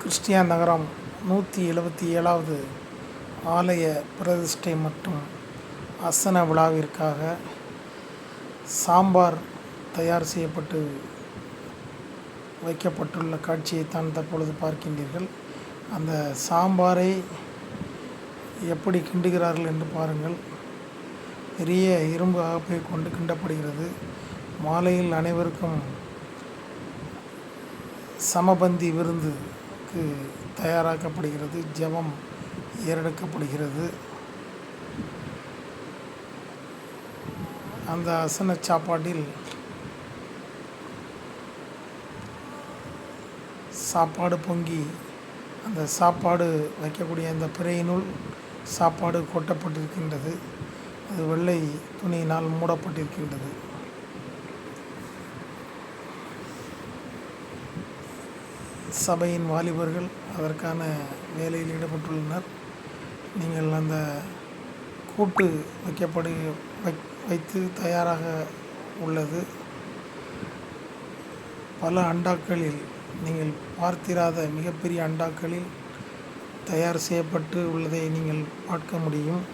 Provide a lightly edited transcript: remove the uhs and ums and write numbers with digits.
Christian நகரம் 177வது ஆலய பிரதிஷ்டை மற்றும் அசன விழாவிற்காக சாம்பார் தயார் செய்யப்பட்டு வைக்கப்பட்டுள்ள காட்சியைத்தான் தற்பொழுது பார்க்கின்றீர்கள். அந்த சாம்பாரை எப்படி கிண்டுகிறார்கள் என்று பாருங்கள். பெரிய இரும்பு அகப்பை கொண்டு கிண்டப்படுகிறது. மாலையில் அனைவருக்கும் சமபந்தி விருந்துக்கு தயாராக்கப்படுகிறது. ஜெபம் ஏறெடுக்கப்படுகிறது. அந்த அசன சாப்பாட்டில் சாப்பாடு பொங்கி அந்த சாப்பாடு வைக்கக்கூடிய அந்த பிறையினுள் சாப்பாடு கொட்டப்பட்டிருக்கின்றது. அது வெள்ளை துணியினால் மூடப்பட்டிருக்கின்றது. சபையின் வாலிபர்கள் அதற்கான வேலையில் ஈடுபட்டுள்ளனர். நீங்கள் அந்த கூட்டு வைத்து தயாராக உள்ளது. பல அண்டாக்களில், நீங்கள் பார்த்திராத மிகப்பெரிய அண்டாக்களில் தயார் செய்யப்பட்டு உள்ளதை நீங்கள் பார்க்க முடியும்.